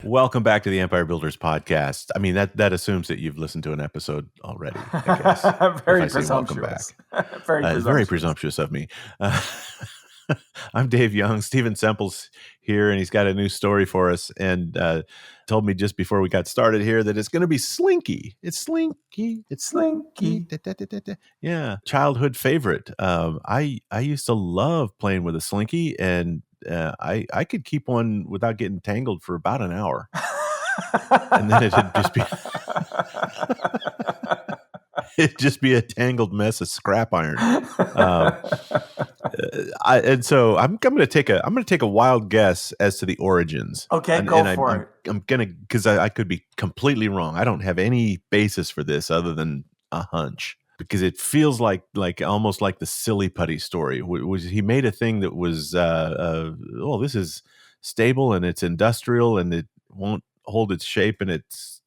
Welcome back to the Empire Builders podcast. I mean, that assumes that you've listened to an episode already, I guess. Very if I say welcome back. presumptuous. It's very presumptuous of me. I'm Dave Young. Stephen Semple's here, and he's got a new story for us, and told me just before we got started here that it's going to be Slinky. It's Slinky. It's Slinky. Da, da, da, da, da. Yeah, childhood favorite. I used to love playing with a Slinky, and I could keep one without getting tangled for about an hour. And then it'd just be a tangled mess of scrap iron. And so I'm going to take a wild guess as to the origins. Okay, go for it. I'm gonna, because I could be completely wrong. I don't have any basis for this other than a hunch, because it feels like almost like the silly putty story. Was he made a thing that was this is stable and it's industrial and it won't hold its shape and it's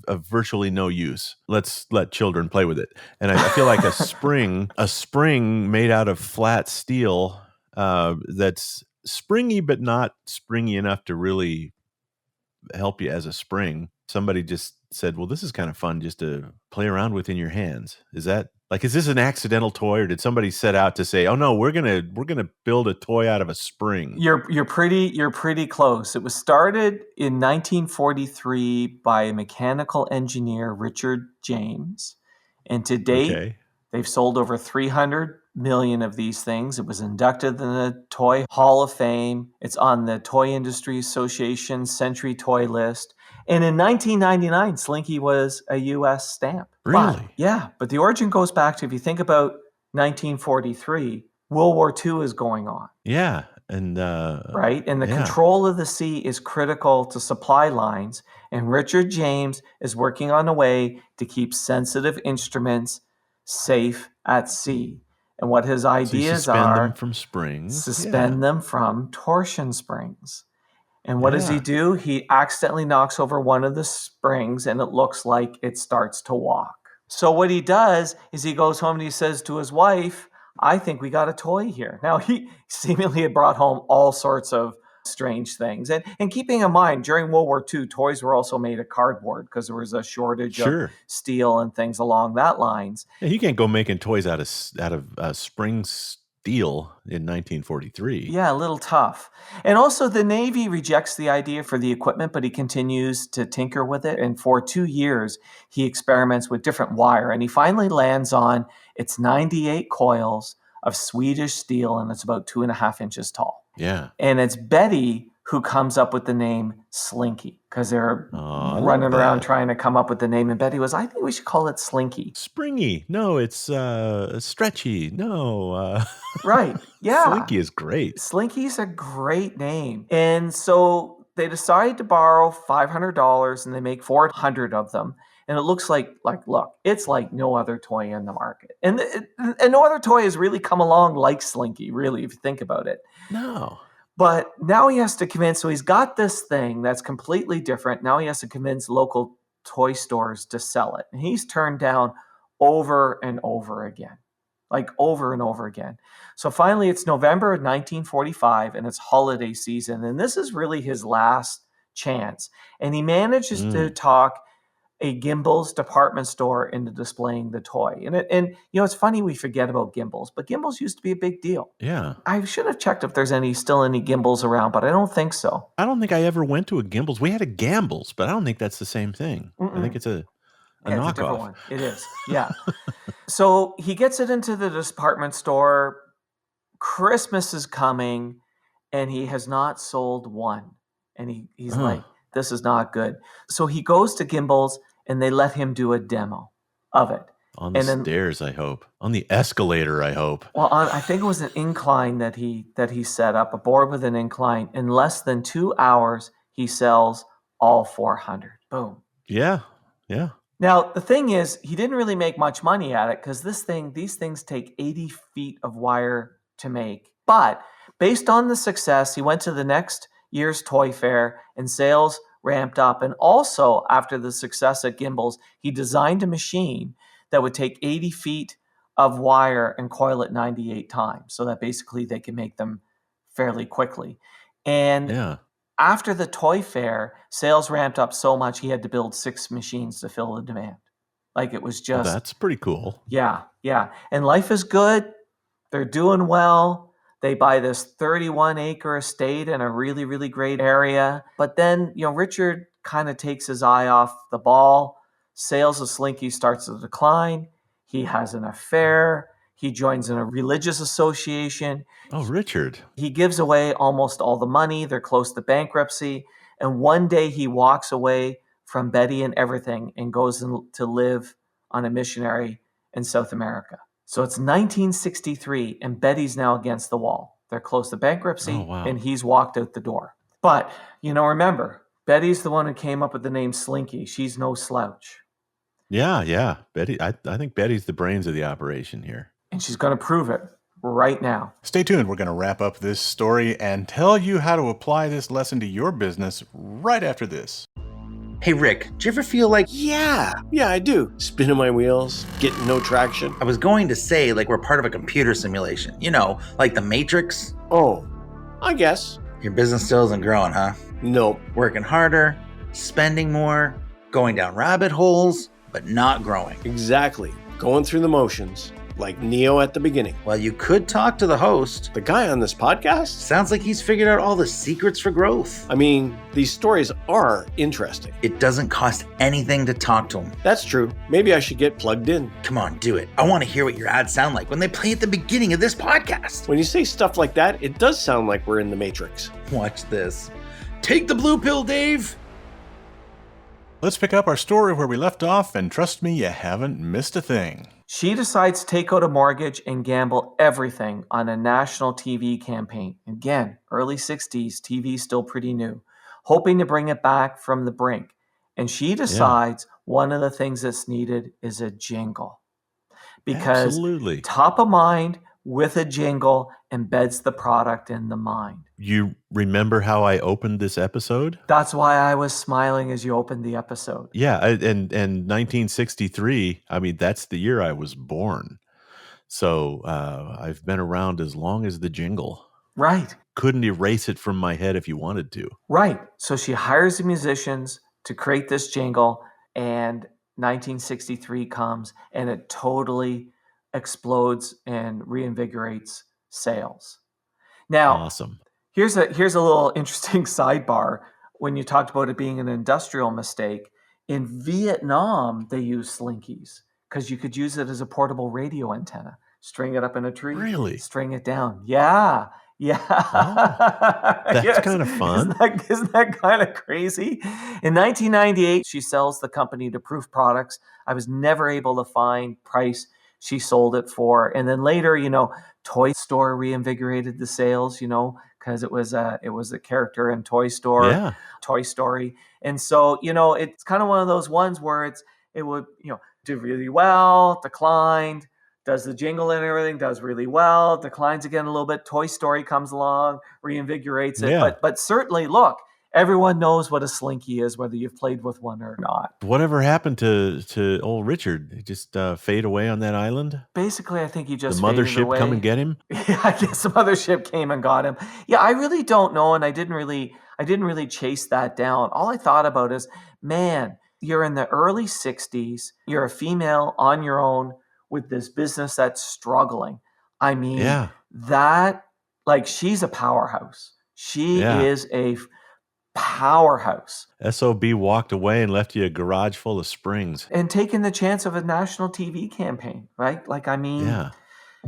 a virtually no use. Let's let children play with it. And I feel like a spring made out of flat steel that's springy but not springy enough to really help you as a spring. Somebody just said, well, this is kind of fun just to play around with in your hands. Is this an accidental toy, or did somebody set out to say, oh no, we're gonna build a toy out of a spring? You're pretty close. It was started in 1943 by mechanical engineer Richard James, and to date they've sold over 300 million of these things. It was inducted in the Toy Hall of Fame. It's on the Toy Industry Association Century Toy list. And in 1999, Slinky was a U.S. stamp. Really? But the origin goes back to, if you think about 1943, World War II is going on. Yeah. And right? And the control of the sea is critical to supply lines. And Richard James is working on a way to keep sensitive instruments safe at sea. And what his ideas suspend them from springs. Suspend them from torsion springs. And what does he do? He accidentally knocks over one of the springs and it looks like it starts to walk. So what he does is he goes home and he says to his wife, I think we got a toy here. Now, he seemingly had brought home all sorts of strange things. And keeping in mind, during World War II, toys were also made of cardboard because there was a shortage of steel and things along that lines. Yeah, you can't go making toys out of spring steel in 1943. Yeah, a little tough. And also the Navy rejects the idea for the equipment, but he continues to tinker with it. And for 2 years, he experiments with different wire. And he finally lands on it's 98 coils of Swedish steel, and it's about 2.5 inches tall. Yeah. And it's Betty who comes up with the name Slinky, because they're running around trying to come up with the name. And Betty was, I think we should call it Slinky. Springy. No, it's stretchy. No. Right. Yeah. Slinky is great. Slinky's a great name. And so they decide to borrow $500 and they make 400 of them. And it looks like look, it's like no other toy in the market. And no other toy has really come along like Slinky, really, if you think about it. No. But now he has to convince, so he's got this thing that's completely different. Now he has to convince local toy stores to sell it. And he's turned down over and over again. So finally it's November of 1945 and it's holiday season. And this is really his last chance. And he manages to talk a Gimbals department store into displaying the toy. And it's funny we forget about Gimbals, but Gimbals used to be a big deal. Yeah. I should have checked if there's still any Gimbals around, but I don't think so. I don't think I ever went to a Gimbals. We had a Gambles, but I don't think that's the same thing. I think it's a knockoff. It's a different one. It is. Yeah. So he gets it into the department store. Christmas is coming and he has not sold one. And he's like, this is not good. So he goes to Gimbals and they let him do a demo of it. On the stairs, I hope. On the escalator, I hope. Well, I think it was an incline that he set up, a board with an incline. In less than 2 hours, he sells all 400. Boom. Yeah. Yeah. Now, the thing is, he didn't really make much money at it because these things take 80 feet of wire to make. But based on the success, he went to the next year's toy fair and sales ramped up. And also, after the success at Gimbals, he designed a machine that would take 80 feet of wire and coil it 98 times so that basically they can make them fairly quickly. And After the toy fair, sales ramped up so much he had to build 6 machines to fill the demand. Like, it was Well, just, that's pretty cool. yeah. And life is good. They're doing well. They buy this 31-acre estate in a really, really great area. But then, Richard kind of takes his eye off the ball. Sales of Slinky starts to decline. He has an affair. He joins in a religious association. Oh, Richard. He gives away almost all the money. They're close to bankruptcy. And one day he walks away from Betty and everything and goes to live on a missionary in South America. So it's 1963, and Betty's now against the wall. They're close to bankruptcy, Oh, wow. and he's walked out the door. But, remember, Betty's the one who came up with the name Slinky. She's no slouch. Yeah. Betty, I think Betty's the brains of the operation here. And she's going to prove it right now. Stay tuned. We're going to wrap up this story and tell you how to apply this lesson to your business right after this. Hey, Rick, do you ever feel like... Yeah, I do. Spinning my wheels, getting no traction. I was going to say, like, we're part of a computer simulation. Like the Matrix. Oh, I guess. Your business still isn't growing, huh? Nope. Working harder, spending more, going down rabbit holes, but not growing. Exactly. Going through the motions, like Neo at the beginning. Well, you could talk to the host. The guy on this podcast? Sounds like he's figured out all the secrets for growth. I mean, these stories are interesting. It doesn't cost anything to talk to him. That's true. Maybe I should get plugged in. Come on, do it. I want to hear what your ads sound like when they play at the beginning of this podcast. When you say stuff like that, it does sound like we're in the Matrix. Watch this. Take the blue pill, Dave. Let's pick up our story where we left off, and trust me, you haven't missed a thing. She decides to take out a mortgage and gamble everything on a national TV campaign. Again, early 60s, TV still pretty new, hoping to bring it back from the brink. And she decides one of the things that's needed is a jingle. Because Absolutely. top of mind with a jingle embeds the product in the mind. You remember how I opened this episode? That's why I was smiling as you opened the episode. Yeah, and 1963, I mean, that's the year I was born. So I've been around as long as the jingle. Right. Couldn't erase it from my head if you wanted to. Right. So she hires the musicians to create this jingle, and 1963 comes, and it totally explodes and reinvigorates sales. Now, Awesome. Here's a little interesting sidebar. When you talked about it being an industrial mistake, in Vietnam, they used Slinkies because you could use it as a portable radio antenna. String it up in a tree. Really? String it down. Yeah. That's Yes. kind of fun. Isn't that kind of crazy? In 1998, she sells the company to Proof Products. I was never able to find price she sold it for. And then later, Toy Store reinvigorated the sales, because it was a character in Toy Store, Yeah. Toy Story. And so, it's kind of one of those ones where it would, do really well, declined, does the jingle and everything, does really well, declines again a little bit. Toy Story comes along, reinvigorates it. Yeah. But certainly, look, everyone knows what a Slinky is, whether you've played with one or not. Whatever happened to old Richard? He just fade away on that island? Basically, I think he just The faded mothership away. come and get him? Yeah, I guess the mothership came and got him. Yeah, I really don't know, and I didn't really chase that down. All I thought about is, man, you're in the early 60s, you're a female on your own with this business that's struggling. I mean, she's a powerhouse. She is a powerhouse. SOB walked away and left you a garage full of springs. And taking the chance of a national TV campaign, right? Yeah.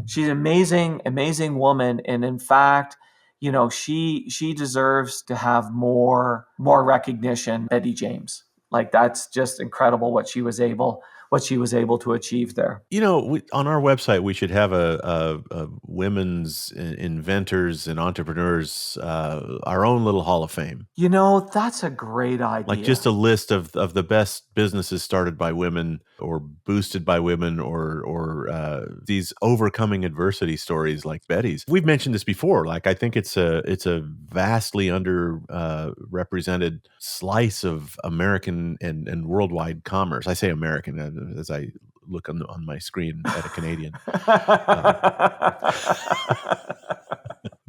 She's an amazing woman. And in fact, she deserves to have more recognition. Betty James. That's just incredible what she was able to achieve there. On our website, we should have a women's inventors and entrepreneurs, our own little Hall of Fame. That's a great idea. Like just a list of the best businesses started by women or boosted by women or these overcoming adversity stories like Betty's. We've mentioned this before. I think it's a vastly underrepresented slice of American and worldwide commerce. I say American as I look on my screen at a Canadian.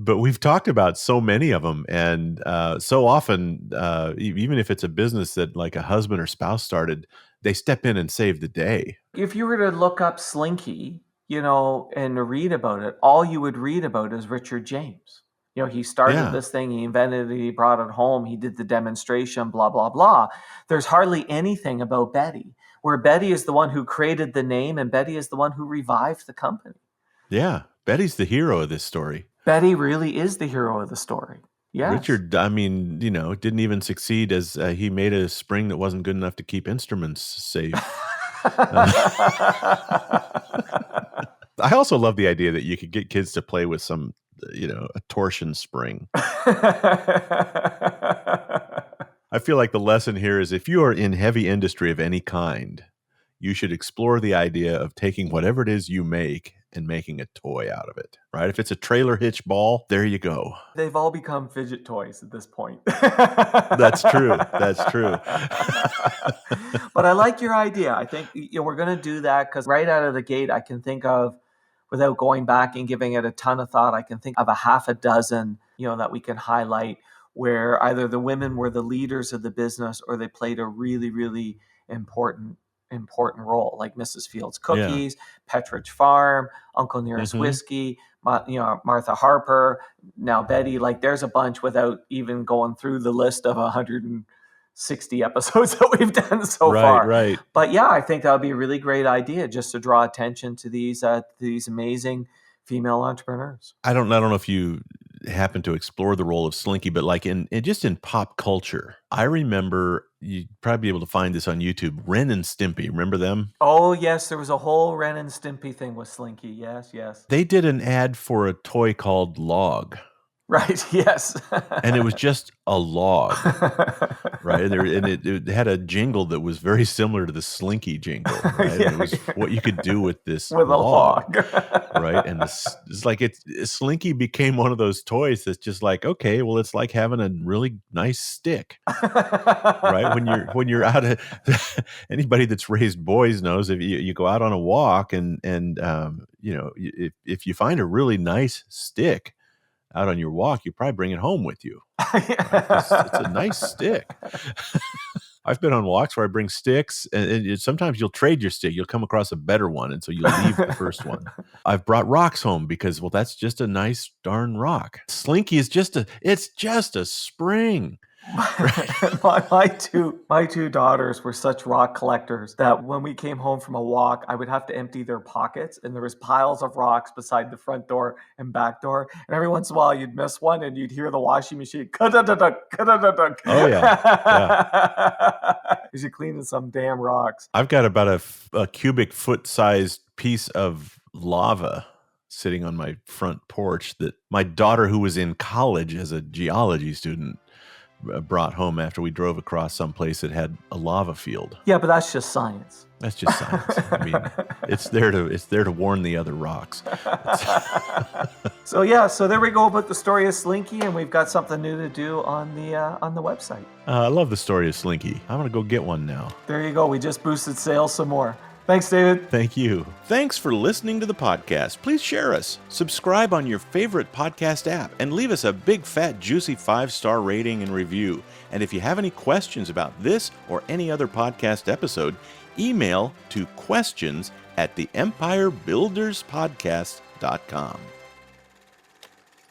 But we've talked about so many of them, and so often, even if it's a business that like a husband or spouse started, they step in and save the day. If you were to look up Slinky, and read about it, all you would read about is Richard James. He started this thing, he invented it, he brought it home, he did the demonstration, blah, blah, blah. There's hardly anything about Betty, where Betty is the one who created the name and Betty is the one who revived the company. Yeah, Betty's the hero of this story. Betty really is the hero of the story. Yes. Richard, didn't even succeed as he made a spring that wasn't good enough to keep instruments safe. I also love the idea that you could get kids to play with some, a torsion spring. I feel like the lesson here is if you are in heavy industry of any kind, you should explore the idea of taking whatever it is you make and making a toy out of it, right? If it's a trailer hitch ball, there you go. They've all become fidget toys at this point. That's true. That's true. But I like your idea. I think we're going to do that because right out of the gate, I can think of, without going back and giving it a ton of thought, I can think of a half a dozen, that we can highlight where either the women were the leaders of the business or they played a really, really important role, like Mrs. Fields Cookies, Petridge Farm, Uncle Nearest Whiskey, Martha Harper, now Betty. Like there's a bunch without even going through the list of 160 episodes that we've done so far. Right. But yeah, I think that would be a really great idea just to draw attention to these amazing female entrepreneurs. I don't know if you happen to explore the role of Slinky, but like in pop culture, I remember, you'd probably be able to find this on YouTube, Ren and Stimpy. Remember them? Oh, yes. There was a whole Ren and Stimpy thing with Slinky. Yes. They did an ad for a toy called Log. Right. Yes. And it was just a log, right? And it had a jingle that was very similar to the Slinky jingle, right? And it was what you could do with this with log, a log. right? And it's like Slinky became one of those toys that's just like, okay, well, it's like having a really nice stick, right? When you're out of anybody that's raised boys knows if you go out on a walk and if you find a really nice stick out on your walk, you probably bring it home with you. Right? It's a nice stick. I've been on walks where I bring sticks, and sometimes you'll trade your stick. You'll come across a better one, and so you leave the first one. I've brought rocks home because, well, that's just a nice darn rock. Slinky is just a spring. my two daughters were such rock collectors that when we came home from a walk, I would have to empty their pockets, and there was piles of rocks beside the front door and back door. And every once in a while, you'd miss one, and you'd hear the washing machine. Oh yeah. Because you're cleaning some damn rocks. I've got about a cubic foot sized piece of lava sitting on my front porch that my daughter, who was in college as a geology student, brought home after we drove across some place that had a lava field. Yeah, but that's just science. That's just science. I mean, it's there to warn the other rocks. So there we go about the story of Slinky, and we've got something new to do on the website. I love the story of Slinky. I'm gonna go get one now. There you go. We just boosted sales some more. Thanks, David. Thank you. Thanks for listening to the podcast. Please share us, subscribe on your favorite podcast app, and leave us a big, fat, juicy 5-star rating and review. And if you have any questions about this or any other podcast episode, email to questions@theempirebuilderspodcast.com.